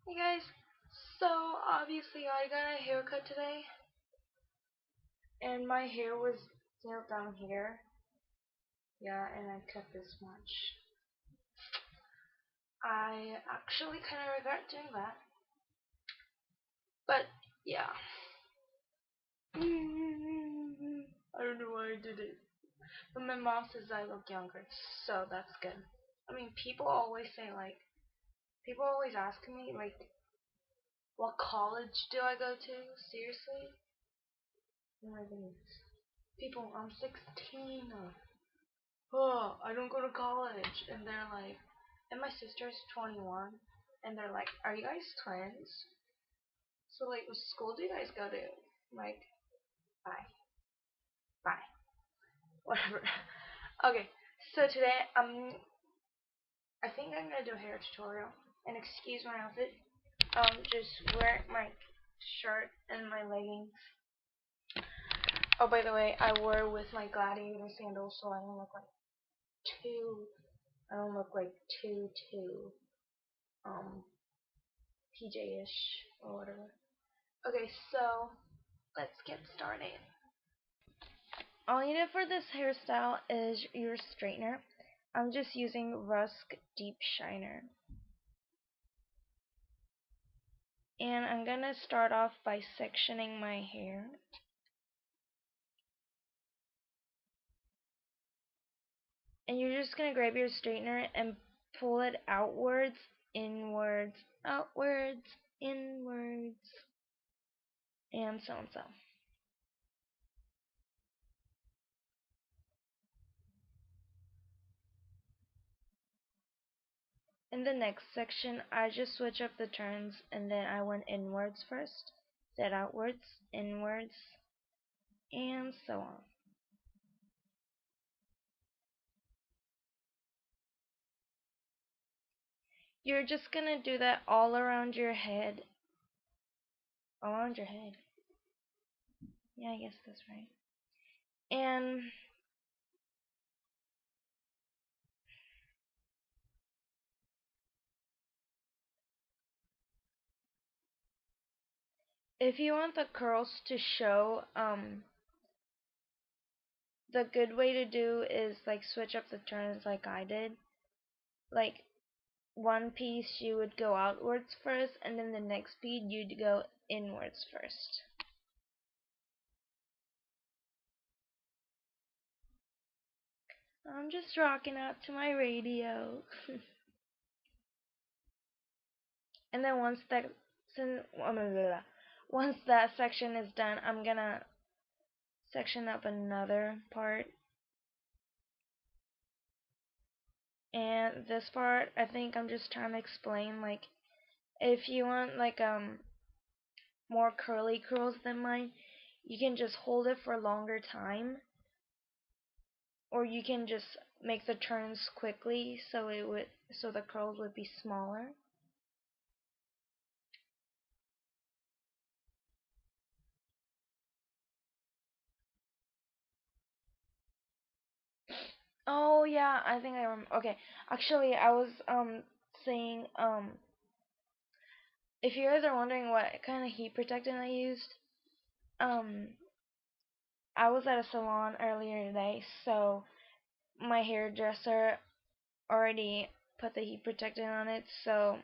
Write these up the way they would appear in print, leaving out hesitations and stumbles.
Hey guys, so obviously I got a haircut today, and my hair was still down here. Yeah, and I cut this much. I actually kind of regret doing that, but yeah. I don't know why I did it. But my mom says I look younger, so that's good. I mean, people always ask me, like, what college do I go to? Seriously? Oh my goodness. People, I'm 16. Oh, I don't go to college. And they're like, and my sister's 21. And they're like, are you guys twins? So, like, what school do you guys go to? I'm like, bye. Bye. Whatever. Okay, so today, I think I'm gonna do a hair tutorial. And excuse my outfit. Just wear my shirt and my leggings. Oh, by the way, I wore with my gladiator sandals, so I don't look like too. I don't look like too um PJ-ish or whatever. Okay, so let's get started. All you need for this hairstyle is your straightener. I'm just using Rusk Deep Shiner. And I'm gonna start off by sectioning my hair. And you're just gonna grab your straightener and pull it outwards, inwards, outwards, inwards, and so and so. In the next section, I just switch up the turns, and then I went inwards first, then outwards, inwards, and so on. You're just gonna do that all around your head. All around your head. Yeah, I guess that's right. And if you want the curls to show, the good way to do is like switch up the turns like I did. Like one piece you would go outwards first, and then the next piece you'd go inwards first. I'm just rocking out to my radio. And then once that section is done, I'm gonna section up another part. And this part, I think I'm just trying to explain, like, if you want like more curly curls than mine, you can just hold it for a longer time, or you can just make the turns quickly so the curls would be smaller. Oh yeah, I think I remember. Okay, actually, I was saying if you guys are wondering what kind of heat protectant I used, um, I was at a salon earlier today, so my hairdresser already put the heat protectant on it, so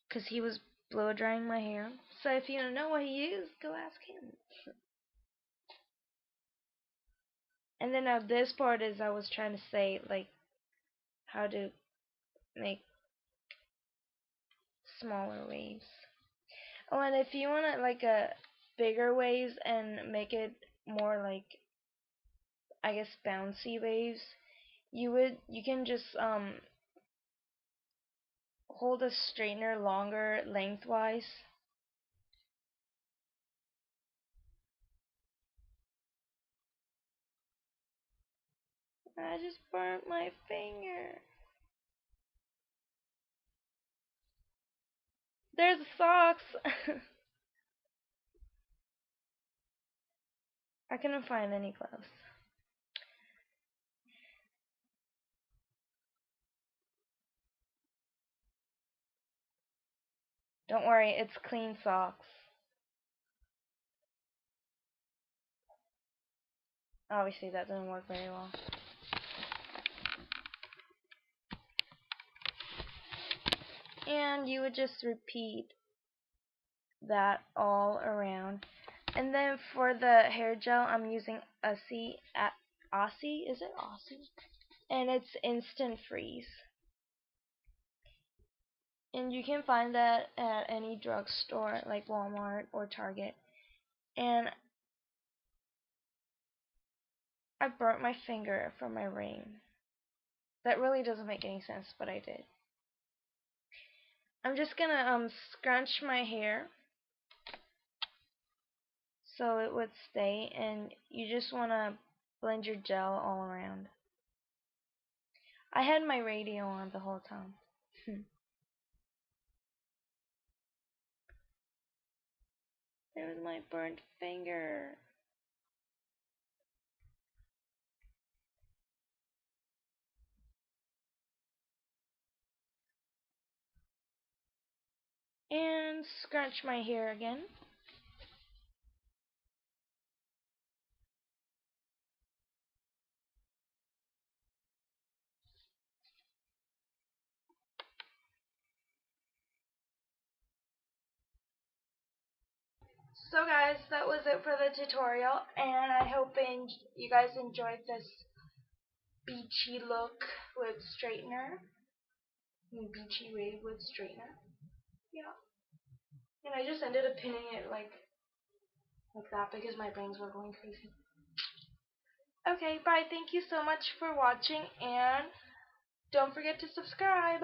because he was blow drying my hair. So if you don't know what he used, go ask him. And then now this part is I was trying to say like how to make smaller waves. Oh, and if you want it like a bigger waves and make it more like I guess bouncy waves, you can just hold a straightener longer lengthwise. I just burnt my finger. There's socks. I couldn't find any clothes. Don't worry, it's clean socks. Obviously that doesn't work very well. And you would just repeat that all around. And then for the hair gel, I'm using Aussie, is it Aussie? And it's instant freeze. And you can find that at any drugstore like Walmart or Target. And I burnt my finger from my ring. That really doesn't make any sense, but I did. I'm just gonna scrunch my hair so it would stay, and you just wanna blend your gel all around. I had my radio on the whole time. There's my burnt finger. And scrunch my hair again. So guys, that was it for the tutorial, and I hope you guys enjoyed this beachy look with straightener. Beachy wave with straightener. Yeah. And I just ended up pinning it like that because my bangs were going crazy. Okay, bye. Thank you so much for watching, and don't forget to subscribe.